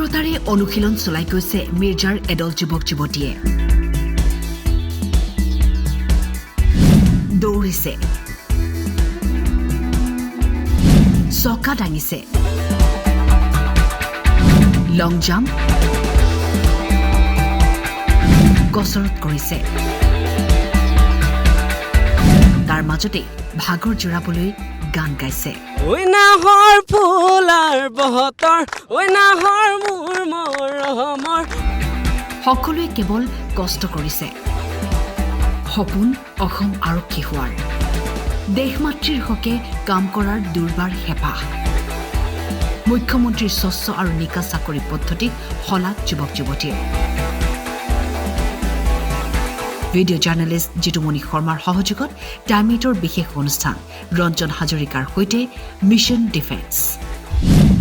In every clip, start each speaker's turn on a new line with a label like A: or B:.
A: আগ্ৰতাৰে অনুশীলন চলাই গৈছে মিৰ্জাৰ এডল যুৱক যুৱতীয়ে দৌৰিছে চকা দাঙিছে লং জাম্প কসৰত কৰিছে তাৰ মাজতে ভাগৰ জোৰাবলৈ গান গাইছে
B: ওই নাহৰ ফুলাৰ বহতৰ ওই নাহৰ মোৰ মৰমৰ
A: সকলোৱে কেৱল কষ্ট কৰিছে সপোন অসম আৰক্ষী হোৱাৰ দেশমাতৃৰ হকে কাম কৰাৰ দুৰ্বাৰ হেঁপাহ মুখ্যমন্ত্ৰীৰ স্বচ্ছ আৰু নিকা চাকৰি পদ্ধতিক শলাগ যুৱক যুৱতীয়ে ভিডিঅ' জাৰ্নেলিষ্ট জিতুমণি শৰ্মাৰ সহযোগত টাইমেটৰ বিশেষ অনুষ্ঠান ৰঞ্জন হাজৰিকাৰ সৈতে মিছন ডিফেন্স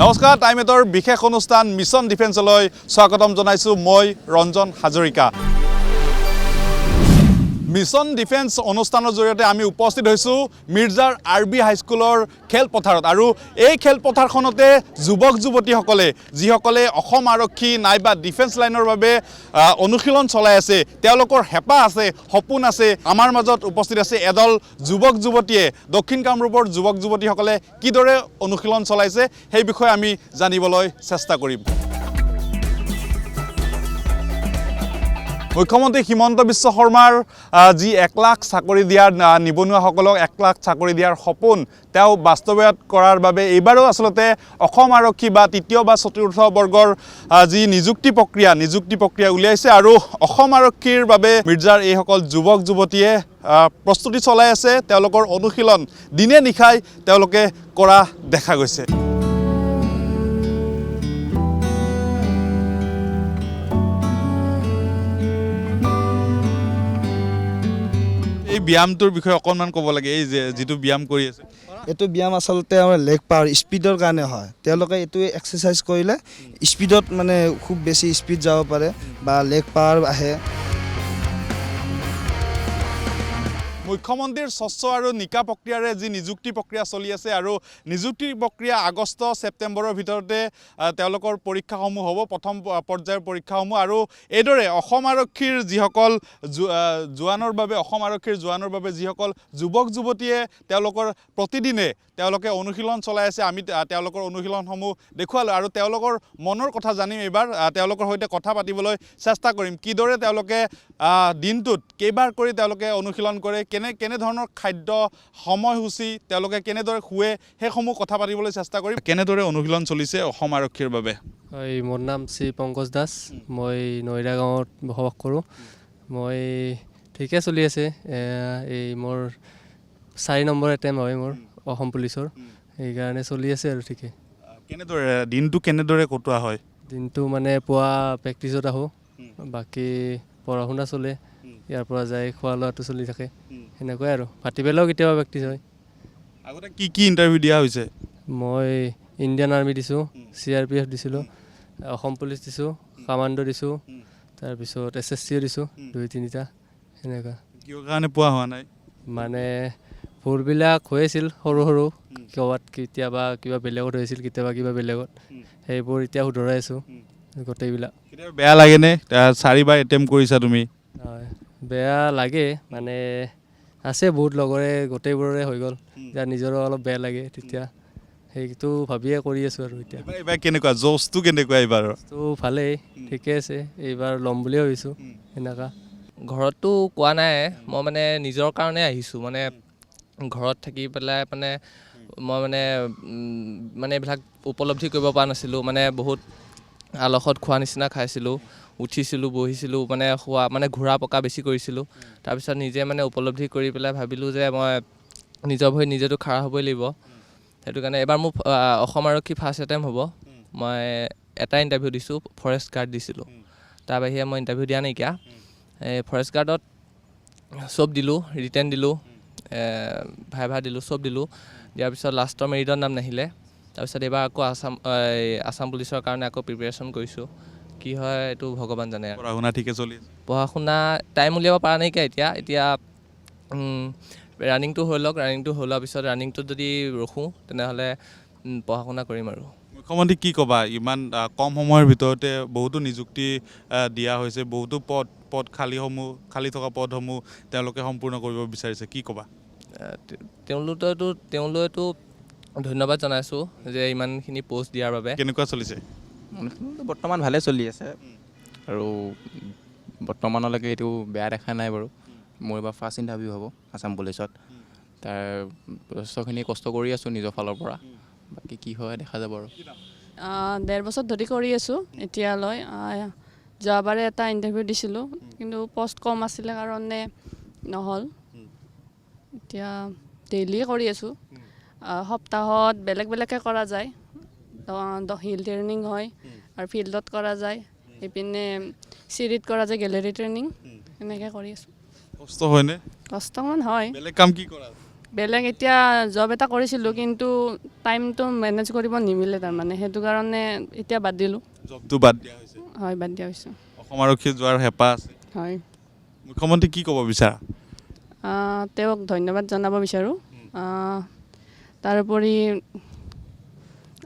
C: নমস্কাৰ টাইমেটৰ বিশেষ অনুষ্ঠান মিছন ডিফেন্সলৈ স্বাগতম জনাইছোঁ মই ৰঞ্জন হাজৰিকা মিছন ডিফেন্স অনুষ্ঠানৰ জৰিয়তে আমি উপস্থিত হৈছোঁ মিৰ্জাৰ আৰবি হাইস্কুলৰ খেলপথাৰত আৰু এই খেলপথাৰখনতে যুৱক যুৱতীসকলে যিসকলে অসম আৰক্ষী নাইবা ডিফেন্স লাইনৰ বাবে অনুশীলন চলাই আছে তেওঁলোকৰ হেঁপাহ আছে সপোন আছে আমাৰ মাজত উপস্থিত আছে এদল যুৱক যুৱতীয়ে দক্ষিণ কামৰূপৰ যুৱক যুৱতীসকলে কিদৰে অনুশীলন চলাইছে সেই বিষয়ে আমি জানিবলৈ চেষ্টা কৰিম মুখ্যমন্ত্ৰী হিমন্ত বিশ্ব শৰ্মাৰ যি 1 লাখ চাকৰি দিয়াৰ নিবনুৱাসকলক 1 লাখ চাকৰি দিয়াৰ সপোন তেওঁ বাস্তৱায়িত কৰাৰ বাবে এইবাৰো আচলতে অসম আৰক্ষী বা তৃতীয় বা চতুৰ্থ বৰ্গৰ যি নিযুক্তি প্ৰক্ৰিয়া উলিয়াইছে আৰু অসম আৰক্ষীৰ বাবে মিৰ্জাৰ এইসকল যুৱক যুৱতীয়ে প্ৰস্তুতি চলাই আছে তেওঁলোকৰ অনুশীলন দিনে নিশাই তেওঁলোকে কৰা দেখা গৈছে এই ব্যায়ামটোৰ বিষয়ে অকণমান ক'ব লাগে এই যে যিটো ব্যায়াম কৰি আছে
D: এইটো ব্যায়াম আচলতে আমাৰ লেগ পাৱাৰ স্পীডৰ কাৰণে হয় তেওঁলোকে এইটো এক্সাৰচাইজ কৰিলে স্পীডত মানে খুব বেছি স্পীড যাব পাৰে বা লেগ পাৱাৰ আহে
C: মুখ্যমন্ত্ৰীৰ স্বচ্ছ আৰু নিকা প্ৰক্ৰিয়াৰে যি নিযুক্তি প্ৰক্ৰিয়া চলি আছে আৰু নিযুক্তি প্ৰক্ৰিয়া আগষ্ট ছেপ্টেম্বৰৰ ভিতৰতে তেওঁলোকৰ পৰীক্ষাসমূহ হ'ব প্ৰথম পৰ্যায়ৰ পৰীক্ষাসমূহ আৰু এইদৰে অসম আৰক্ষীৰ যিসকল জোৱানৰ বাবে যিসকল যুৱক যুৱতীয়ে তেওঁলোকৰ প্ৰতিদিনে তেওঁলোকে অনুশীলন চলাই আছে আমি তেওঁলোকৰ অনুশীলনসমূহ দেখুৱালোঁ আৰু তেওঁলোকৰ মনৰ কথা জানিম এইবাৰ তেওঁলোকৰ সৈতে কথা পাতিবলৈ চেষ্টা কৰিম কিদৰে তেওঁলোকে দিনটোত কেইবাৰ কৰি তেওঁলোকে অনুশীলন কৰে কেনেধৰণৰ খাদ্য সময়সূচী তেওঁলোকে কেনেদৰে শুৱে সেইসমূহ কথা পাতিবলৈ চেষ্টা কৰিম কেনেদৰে অনুশীলন চলিছে অসম আৰক্ষীৰ বাবে
B: হয় মোৰ নাম শ্ৰী পংকজ দাস মই নৈৰা গাঁৱত বসবাস কৰোঁ মই ঠিকে চলি আছে এই মোৰ 4 নম্বৰ এটেম্প হয় মোৰ অসম পুলিচৰ সেইকাৰণে চলি আছে আৰু ঠিকে
C: দিনটো কেনেদৰে কটোৱা হয়
B: দিনটো মানে পুৱা প্ৰেক্টিছত আহোঁ বাকী পঢ়া শুনা চলে ইয়াৰ পৰা যাই খোৱা লোৱাটো চলি থাকে সেনেকুৱাই আৰু ভাটিবেলাও কেতিয়াবা প্ৰেক্টিছ হয়
C: আগতে কি ইণ্টাৰভিউ দিয়া হৈছে
B: মই ইণ্ডিয়ান আৰ্মি দিছোঁ CRPF দিছিলোঁ অসম পুলিচ দিছোঁ কামাণ্ডো দিছোঁ তাৰপিছত SSCও দিছোঁ 2-3টা সেনেকুৱা
C: কিয় কাৰণে পোৱা হোৱা নাই
B: মানে ভুলবিলাক হৈছিল সৰু ক'ৰবাত কেতিয়াবা কিবা বেলেগত হৈছিল কেতিয়াবা কিবা বেলেগত সেইবোৰ এতিয়া শুধৰাই আছোঁ গোটেইবিলাক
C: কেতিয়াবা বেয়া লাগেনে 4বাৰ এটেম্প কৰিছা তুমি
B: হয় বেয়া লাগে মানে আছে বহুত লগৰে গোটেইবোৰৰে হৈ গ'ল এতিয়া নিজৰো অলপ বেয়া লাগে তেতিয়া সেইটো ভাবিয়ে কৰি আছোঁ আৰু এতিয়া
C: এইবাৰ কেনেকুৱা জোচটো কেনেকুৱা এইবাৰ
B: তো ভালেই ঠিকে আছে এইবাৰ ল'ম বুলিয়ে ভাবিছোঁ সেনেকুৱা
E: ঘৰততো কোৱা নাই মই মানে নিজৰ কাৰণে আহিছোঁ মানে ঘৰত থাকি পেলাই মানে মই মানে এইবিলাক উপলব্ধি কৰিব পৰা নাছিলোঁ মানে বহুত আলসত খোৱা নিচিনা খাইছিলোঁ উঠিছিলোঁ বহিছিলোঁ মানে খোৱা মানে ঘূৰা পকা বেছি কৰিছিলোঁ তাৰপিছত নিজে মানে উপলব্ধি কৰি পেলাই ভাবিলোঁ যে মই নিজৰ ভৰিত নিজেতো খাৰা হ'বই লাগিব সেইটো কাৰণে এবাৰ মোৰ অসম আৰক্ষী ফাৰ্ষ্ট এটেম্প হ'ব মই এটা ইণ্টাৰভিউ দিছোঁ ফৰেষ্ট গাৰ্ড দিছিলোঁ তাৰ বাহিৰে মই ইণ্টাৰভিউ দিয়া নাইকিয়া এই ফৰেষ্ট গাৰ্ডত চব দিলোঁ ৰিটেন দিলোঁ ভাইভা দিলোঁ চব দিলোঁ দিয়াৰ পিছত লাষ্টৰ মেৰিটৰ নাম নাহিলে তাৰপিছত এইবাৰ আকৌ আসাম পুলিচৰ কাৰণে আকৌ প্ৰিপেৰেশ্যন কৰিছোঁ কি হয় এইটো ভগৱান জানে
C: পঢ়া শুনা ঠিকে চলি আছে
E: পঢ়া শুনা টাইম উলিয়াব পৰা নাইকিয়া এতিয়া ৰানিংটো হৈ লওক ৰানিংটো হৈ লোৱাৰ পিছত ৰানিংটোত যদি ৰখোঁ তেনেহ'লে পঢ়া শুনা কৰিম আৰু
C: মুখ্যমন্ত্ৰী কি ক'বা ইমান কম সময়ৰ ভিতৰতে বহুতো নিযুক্তি দিয়া হৈছে বহুতো পদ খালী থকা পদসমূহ তেওঁলোকে সম্পূৰ্ণ কৰিব বিচাৰিছে কি ক'বা
E: তেওঁলোকেতো ধন্যবাদ জনাইছোঁ যে ইমানখিনি পষ্ট দিয়াৰ বাবে
C: কেনেকুৱা চলিছে
F: বৰ্তমান ভালে চলি আছে আৰু বৰ্তমানলৈকে এইটো বেয়া দেখা নাই বাৰু মোৰ এবাৰ ফাৰ্ষ্ট ইণ্টাৰভিউ হ'ব আছাম পুলিচত তাৰ যথেষ্টখিনি কষ্ট কৰি আছোঁ নিজৰ ফালৰ পৰা বাকী কি হয় দেখা যাব আৰু
G: 1.5 বছৰ ধৰি কৰি আছোঁ এতিয়ালৈ যোৱাবাৰে এটা ইণ্টাৰভিউ দিছিলোঁ কিন্তু পষ্ট কম আছিলে কাৰণে নহ'ল এতিয়া ডেইলি কৰি আছোঁ সপ্তাহত বেলেগকৈ কৰা যায় হিল ট্ৰেইনিং হয় আৰু ফিল্ডত কৰা যায় এইপিনে চিৰিত কৰা যায় গেলেৰী ট্ৰেইনিং এনেকৈ কৰি আছোঁ
C: কষ্ট হয়নে
G: কষ্টমান হয়
C: বেলেগ কাম কি কৰা
G: বেলেগ এতিয়া জব এটা কৰিছিলোঁ কিন্তু টাইমটো মেনেজ কৰিব নিমিলে তাৰমানে সেইটো কাৰণে এতিয়া বাদ দিলোঁ
C: জবটো বাদ দিয়া হৈছে
G: হয় বাদ দিয়া হৈছে
C: অসম আৰক্ষী যোৱাৰ হেঁপাহ আছে
G: হয়
C: মুখ্যমন্ত্ৰী কি ক'ব বিচাৰা
G: তেওঁক ধন্যবাদ জনাব বিচাৰোঁ তাৰোপৰি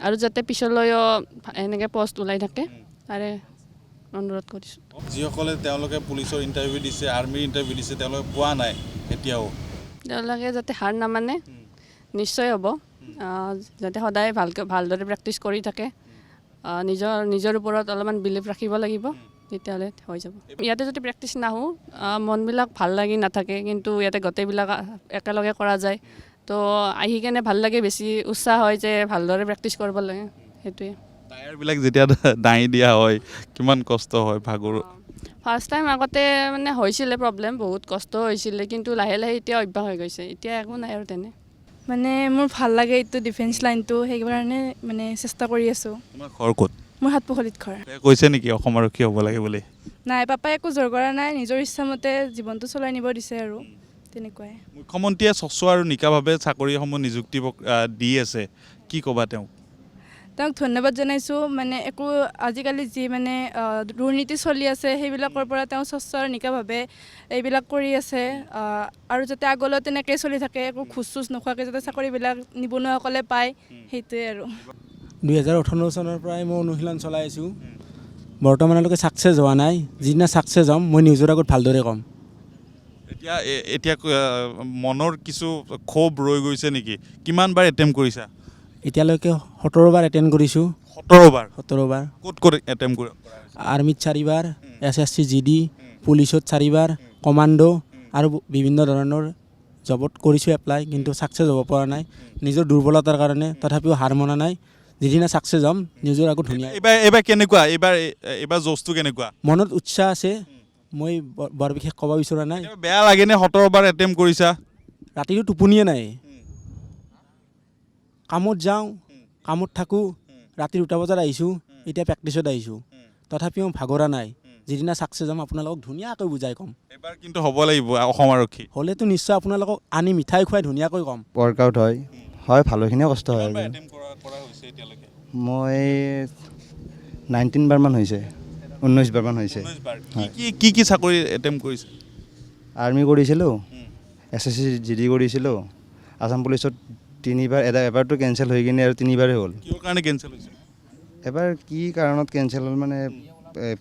G: আৰু যাতে পিছলৈও এনেকৈ পষ্ট ওলাই থাকে তাৰে অনুৰোধ কৰিছোঁ
C: যিসকলে তেওঁলোকে পুলিচৰ ইণ্টাৰভিউ দিছে আৰ্মিৰ ইণ্টাৰভিউ দিছে তেওঁলোকে পোৱা নাই এতিয়াও
G: তেওঁলোকে যাতে হাৰ নামানে নিশ্চয় হ'ব যাতে সদায় ভালদৰে প্ৰেক্টিচ কৰি থাকে নিজৰ ওপৰত অলপমান বিলিভ ৰাখিব লাগিব তেতিয়াহ'লে হৈ যাব ইয়াতে যদি প্ৰেক্টিচ নাহোঁ মনবিলাক ভাল লাগি নাথাকে কিন্তু ইয়াতে গোটেইবিলাক একেলগে কৰা যায় তো আহি কেনে ভাল লাগে বেছি উৎসাহ হয় যে ভালদৰে প্ৰেক্টিচ কৰিব লাগে সেইটোৱে
C: টায়াৰবিলাক যেতিয়া দাঙি দিয়া হয় কিমান কষ্ট হয় ভাগৰ
G: ফাৰ্ষ্ট টাইম আগতে মানে হৈছিলে প্ৰব্লেম বহুত কষ্ট হৈছিলে কিন্তু লাহে লাহে এতিয়া অভ্যাস হৈ গৈছে এতিয়া একো নাই আৰু তেনে
H: মানে মোৰ ভাল লাগে এইটো ডিফেন্স লাইনটো সেইকাৰণে মানে চেষ্টা কৰি আছোঁ
C: তোমাৰ ঘৰ ক'ত
H: মোৰ হাতপুখুৰীত ঘৰ
C: কৈছে নেকি অসম আৰক্ষী হ'ব লাগে বুলি
H: নাই পাপাই একো জোৰ কৰা নাই নিজৰ ইচ্ছামতে জীৱনটো চলাই নিব দিছে আৰু তেনেকুৱাই
C: মুখ্যমন্ত্ৰীয়ে স্বচ্ছ আৰু নিকাভাৱে চাকৰিসমূহ নিযুক্তি দি আছে কি ক'বা তেওঁক
H: ধন্যবাদ জনাইছোঁ মানে একো আজিকালি যি মানে দুৰ্নীতি চলি আছে সেইবিলাকৰ পৰা তেওঁ স্বচ্ছ আৰু নিকাভাৱে এইবিলাক কৰি আছে আৰু যাতে আগলৈ তেনেকৈ চলি থাকে একো ঘোচ চোচ নোখোৱাকৈ যাতে চাকৰিবিলাক নিবনুৱাসকলে পায় সেইটোৱে আৰু
I: 2018 চনৰ পৰাই মই অনুশীলন চলাই আছোঁ বৰ্তমানলৈকে ছাকচেছ হোৱা নাই যিদিনা ছাকচেছ হ'ম মই নিউজৰ আগত ভালদৰে ক'ম
C: এতিয়া মনৰ কিছু ক্ষোভ ৰৈ গৈছে নেকি কিমানবাৰ এটেম্প কৰিছা
I: এতিয়ালৈকে 17 বাৰ এটেণ্ড কৰিছোঁ
C: 17 বাৰ ক'ত এটেম্প কৰা
I: আৰ্মিত 4 বাৰ SSC GD পুলিচত 4 বাৰ কমাণ্ডো আৰু বিভিন্ন ধৰণৰ জবত কৰিছোঁ এপ্লাই কিন্তু ছাকচেছ হ'ব পৰা নাই নিজৰ দুৰ্বলতাৰ কাৰণে তথাপিও হাৰ মনা নাই যিদিনা ছাকচেছ হ'ম নিজৰ আগত ধুনীয়া
C: এইবাৰ কেনেকুৱা এইবাৰ জোচটো কেনেকুৱা
I: মনত উৎসাহ আছে মই বৰ বিশেষ ক'ব বিচৰা নাই
C: বেয়া লাগেনে 17 বাৰ এটেম্প কৰিছা
I: ৰাতিটো টোপনিয়ে নাই কামত যাওঁ কামত থাকোঁ ৰাতি 2টা বজাত আহিছোঁ এতিয়া প্ৰেক্টিছত আহিছোঁ তথাপিও ভাগৰা নাই যিদিনা ছাকচেছ হ'ম আপোনালোকক ধুনীয়াকৈ বুজাই ক'ম
C: এবাৰ কিন্তু হ'ব লাগিব অসম আৰক্ষী
I: হ'লেতো নিশ্চয় আপোনালোকক আনি মিঠাই খুৱাই ধুনীয়াকৈ ক'ম
D: ৱৰ্কআউট হয় ভালেখিনিয়ে কষ্ট হয় মই 19 বাৰমান হৈছে 19 বাৰমান হৈছে
C: কি চাকৰি এটেম্প কৰিছে
D: আৰ্মি কৰিছিলোঁ SSC GD কৰিছিলোঁ আছাম পুলিচত 3 বাৰ এবাৰটো কেঞ্চেল হৈ কিনে আৰু 3 বাৰেই হ'ল
C: কিহৰ কাৰণে কেঞ্চেল হৈছে
D: এবাৰ কি কাৰণত কেঞ্চেল হ'ল মানে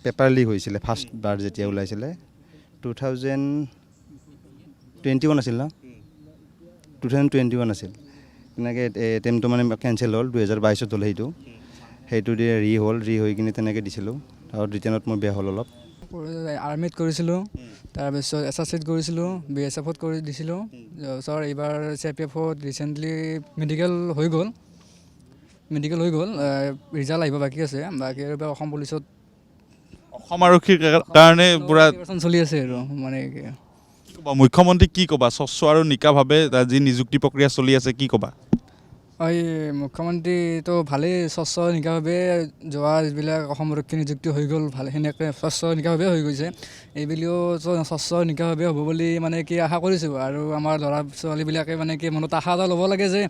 D: পেপাৰ লিক হৈছিলে ফাৰ্ষ্ট বাৰ যেতিয়া ওলাইছিলে 2021 আছিল ন 2021 আছিল তেনেকৈ এটেম্পটো মানে কেঞ্চেল হ'ল 2022 হ'ল সেইটো দিয়ে ৰি হৈ কিনে তেনেকৈ দিছিলোঁ আৰু ৰিটাৰ্ণত মোৰ বেয়া হ'ল অলপ
J: আৰ্মিত কৰিছিলোঁ তাৰপিছত SSCত কৰিছিলোঁ BSFত কৰি দিছিলোঁ তাৰপিছত এইবাৰ CRPFত ৰিচেণ্টলি মেডিকেল হৈ গ'ল ৰিজাল্ট আহিব বাকী আছে বাকী এইবাৰ অসম পুলিচত
C: অসম আৰক্ষীৰ কাৰণে পুৰা
J: চলি আছে আৰু মানে
C: মুখ্যমন্ত্ৰী কি ক'বা স্বচ্ছ আৰু নিকাভাৱে যি নিযুক্তি প্ৰক্ৰিয়া চলি আছে কি ক'বা
J: হয় মুখ্যমন্ত্ৰীটো ভালেই স্বচ্ছ নিকাভাৱে যোৱা যিবিলাক অসম আৰক্ষী নিযুক্তি হৈ গ'ল ভালে সেনেকৈ স্বচ্ছ নিকাভাৱে হৈ গৈছে এইবুলিও স্বচ্ছ নিকাভাৱে হ'ব বুলি মানে কি আশা কৰিছোঁ আৰু আমাৰ ল'ৰা ছোৱালীবিলাকে মানে কি মনত আশা এটা ল'ব লাগে যে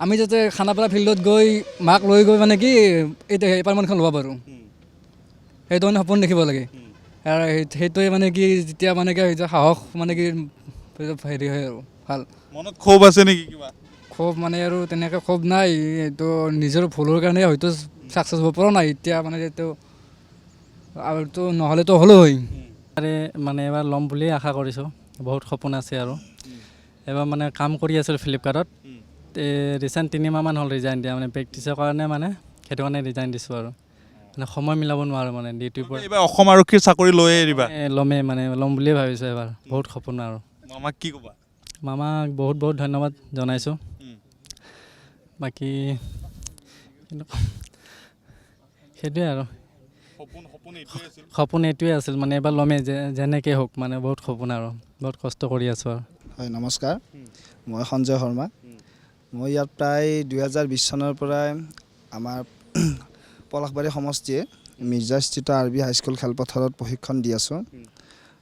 J: আমি যাতে খানাপাৰা ফিল্ডত গৈ মাক লৈ গৈ মানে কি এতিয়া এপাৰ্টমেণ্টখন ল'ব পাৰোঁ সেইটো মানে সপোন দেখিব লাগে আৰু সেইটোৱে মানে কি যেতিয়া মানে কি সাহস মানে কি হেৰি হয় আৰু ভাল
C: মনত ক্ষোভ আছে নেকি কিবা
J: ক্ষোভ মানে আৰু তেনেকৈ ক্ষোভ নাই, তো নিজৰ ভুলৰ কাৰণে হয়তো ছাকচেছ হ'ব পৰা নাই এতিয়া মানে এইটো আৰুতো নহ'লেতো হ'লো হয়।
I: মানে এবাৰ ল'ম বুলি আশা কৰিছোঁ, বহুত সপোন আছে আৰু এবাৰ মানে কাম কৰি আছিলোঁ ফ্লিপকাৰ্টত, ৰিচেণ্ট 3 মাহমান হ'ল ৰিজাইন দিয়া, মানে প্ৰেক্টিছৰ কাৰণে মানে সেইটো কাৰণে ৰিজাইন দিছোঁ আৰু মানে সময় মিলাব নোৱাৰোঁ মানে ডিউটিৰ পৰা।
C: এইবাৰ অসম আৰক্ষীৰ চাকৰি লৈয়ে এৰিবা?
I: ল'মেই মানে ল'ম বুলিয়ে ভাবিছোঁ এবাৰ, বহুত সপোন আৰু।
C: মামাক কি ক'বা?
I: মামাক বহুত বহুত ধন্যবাদ জনাইছোঁ। বাকী সেইটোৱে আৰু সপোন এইটোৱে আছিল, মানে এবাৰ ল'মেই যেনেকৈ হওক, মানে বহুত সপোন আৰু বহুত কষ্ট কৰি আছোঁ আৰু।
K: হয়, নমস্কাৰ, মই সঞ্জয় শৰ্মা। মই ইয়াত প্ৰায় 2020 চনৰ পৰাই আমাৰ পলাশবাৰী সমষ্টিয়ে মিৰ্জাস্থিত RB হাইস্কুল খেলপথাৰত প্ৰশিক্ষণ দি আছোঁ।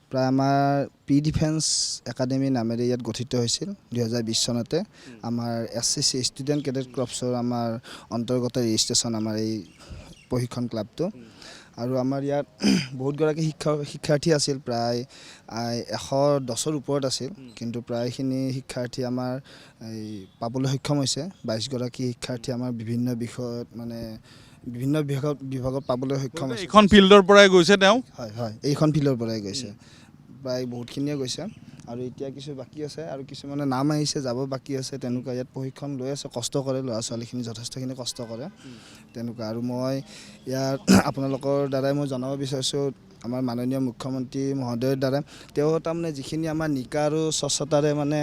K: প্ৰায় আমাৰ পি ডিফেন্স একাডেমি নামেৰে ইয়াত গঠিত হৈছিল 2020 চনতে। আমাৰ SCC ষ্টুডেণ্ট কেডেট ক্ৰপছৰ আমাৰ অন্তৰ্গত ৰেজিষ্ট্ৰেশ্যন আমাৰ এই প্ৰশিক্ষণ ক্লাবটো। আৰু আমাৰ ইয়াত বহুতগৰাকী শিক্ষাৰ্থী আছিল, প্ৰায় 110ৰ ওপৰত আছিল, কিন্তু প্ৰায়খিনি শিক্ষাৰ্থী আমাৰ এই পাবলৈ সক্ষম হৈছে। 22গৰাকী শিক্ষাৰ্থী আমাৰ বিভিন্ন বিষয়ত মানে বিভিন্ন বিভাগত পাবলৈ সক্ষম হৈছে।
C: এইখন ফিল্ডৰ পৰাই গৈছে তেওঁ?
K: হয় হয়, এইখন ফিল্ডৰ পৰাই গৈছে, প্ৰায় বহুতখিনিয়ে গৈছে। আৰু এতিয়া কিছু বাকী আছে, আৰু কিছুমানে নাম আহিছে, যাব বাকী আছে, তেনেকুৱা ইয়াত প্ৰশিক্ষণ লৈ আছে, কষ্ট কৰে, ল'ৰা ছোৱালীখিনি যথেষ্টখিনি কষ্ট কৰে তেনেকুৱা। আৰু মই ইয়াত আপোনালোকৰ দ্বাৰাই মই জনাব বিচাৰিছোঁ, আমাৰ মাননীয় মুখ্যমন্ত্ৰী মহোদয়ৰ দ্বাৰা তেওঁ তাৰমানে যিখিনি আমাৰ নিকা আৰু স্বচ্ছতাৰে মানে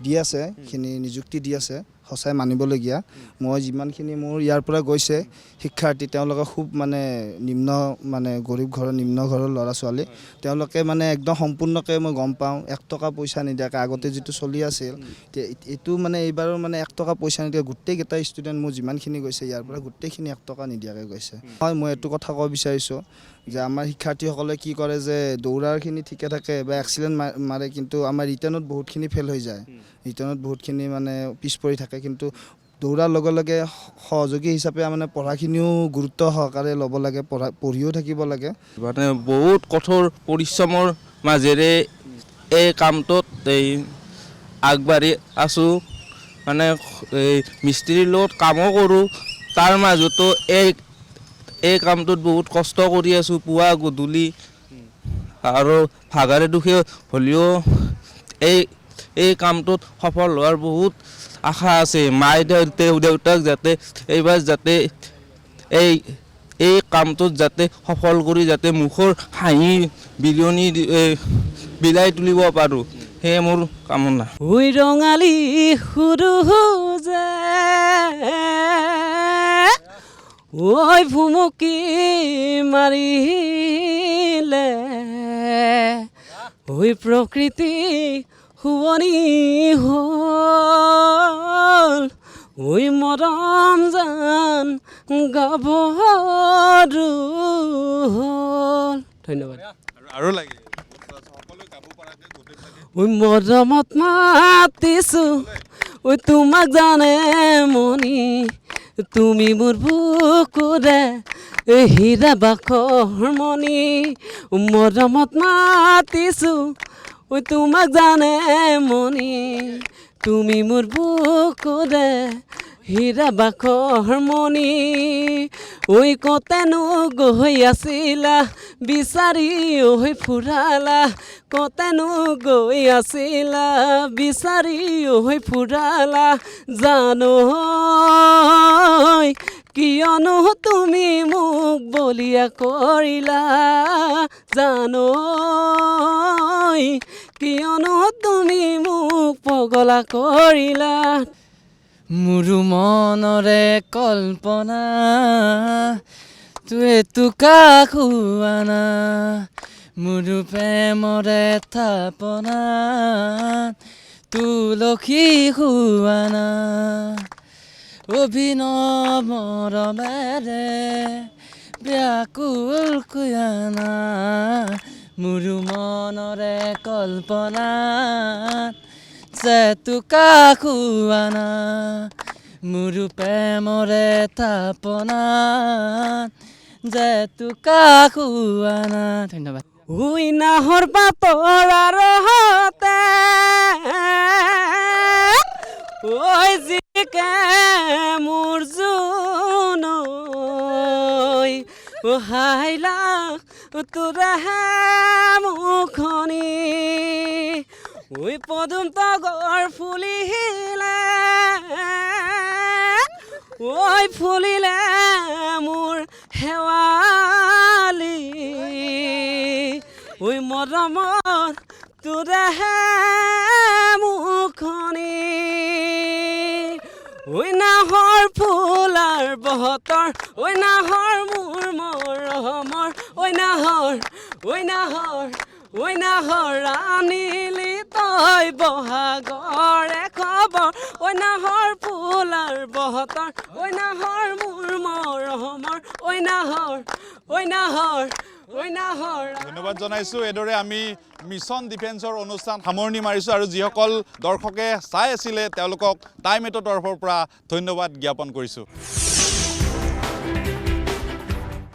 K: দি আছে, সেইখিনি নিযুক্তি দি আছে, সঁচাই মানিবলগীয়া। মই যিমানখিনি মোৰ ইয়াৰ পৰা গৈছে শিক্ষাৰ্থী, তেওঁলোকে খুব মানে গৰীব ঘৰৰ নিম্ন ঘৰৰ ল'ৰা ছোৱালী, তেওঁলোকে মানে একদম সম্পূৰ্ণকৈ মই গম পাওঁ 1 টকা পইচা নিদিয়াকৈ আগতে যিটো চলি আছিল, এইটো মানে এইবাৰো মানে 1 টকা পইচা নিদিয়া গোটেইকেইটা ষ্টুডেণ্ট মোৰ যিমানখিনি গৈছে ইয়াৰ পৰা গোটেইখিনি 1 টকা নিদিয়াকৈ গৈছে। হয়, মই এইটো কথা ক'ব বিচাৰিছোঁ যে আমাৰ শিক্ষাৰ্থীসকলে কি কৰে যে দৌৰাৰখিনি ঠিকে থাকে বা এক্সিলেণ্ট মাৰে, কিন্তু আমাৰ ৰিটাৰ্ণত বহুতখিনি ফেইল হৈ যায়, ৰিটাৰ্ণত বহুতখিনি মানে পিছ পৰি থাকে। কিন্তু দৌৰাৰ লগে লগে সহযোগী হিচাপে মানে পঢ়াখিনিও গুৰুত্ব সহকাৰে ল'ব লাগে, পঢ়িও থাকিব লাগে।
F: মানে বহুত কঠোৰ পৰিশ্ৰমৰ মাজেৰে এই কামটোত আগবাঢ়ি আছোঁ। মানে এই মিস্ত্ৰীৰ লগত কামো কৰোঁ, তাৰ মাজতো এই কামটোত বহুত কষ্ট কৰি আছোঁ, পুৱা গধূলি। আৰু ভাগাৰে দুখে হ'লেও এই কামটোত সফল হোৱাৰ বহুত আশা আছে। মায়ে দেউতাক যাতে এইবাৰ যাতে এই কামটোত যাতে সফল কৰি যাতে মুখৰ হাঁহি বিৰিয়নি বিলাই তুলিব পাৰোঁ, সেয়ে মোৰ কামনা।
L: ঐ ৰঙালী সুৰুজে ঐ ভুমুকি মাৰিলে, ঐ প্ৰকৃতি শুৱনি হ'ল, ঐ মৰম জান গাভৰু হ'ল। ধন্যবাদ।
C: আৰু লাগে
L: ঐ মৰমত মাতিছোঁ, ঐ তোমাক জানে মনি, তুমি মোৰ বুকুৰে হীৰা বাখৰ মণি। মৰমত মাতিছোঁ, ঐ তোমাক জানে মনি, তুমি মোৰ বুকুৰে হীৰা বাখৰ মণি। ঐ কতেনো গৈ আছিলা বিচাৰি ঐ ফুৰালা, কতেনো গৈ আছিলা বিচাৰি ঐ ফুৰালা, জানো কিয়নো তুমি মোক বলিয়া কৰিলা, জানো কিয়নো তুমি মোক পগলা কৰিলা।
E: মোৰ মনৰে কল্পনা তুৱে তোকা খুৱানা, মোৰ প্ৰেমৰে থাপনা তুলসী খুৱানা। অভিনৱ মৰমেৰে ব্যাকুল খুৱানা, মোৰ মনৰে কল্পনা যে তোকা খুৱানা, মোৰ প্ৰেমৰে থাপনা যে তোকা খুৱানা। ধন্যবাদ।
L: ঐ নাহৰ পাতৰ আৰহতে ঐ জিকে মোৰ জোনৈ হাইলা তোৰাহে মুখনি ঐ পদুম তগৰ ফুলিলে ঐ ফুলিলে মোৰ শেৱালি ঐ মৰমৰ তোৰাহে মুখনি ঐ নাহৰ ফুলাৰ বহতৰ ঐ নাহৰ মোৰ মৰমৰ ঐ নাহৰ আনিলি তই বহাগৰে খবৰ ঐ নাহৰ ফুলাৰ বহতৰ ঐ নাহৰ মোৰ মৰমৰ ঐ নাহৰ
C: ধন্যবাদ জনাইছোঁ। এইদৰে আমি মিছন ডিফেন্সৰ অনুষ্ঠান সামৰণি মাৰিছোঁ আৰু যিসকল দৰ্শকে চাই আছিলে তেওঁলোকক টাইম 8 তৰফৰ পৰা ধন্যবাদ জ্ঞাপন কৰিছোঁ।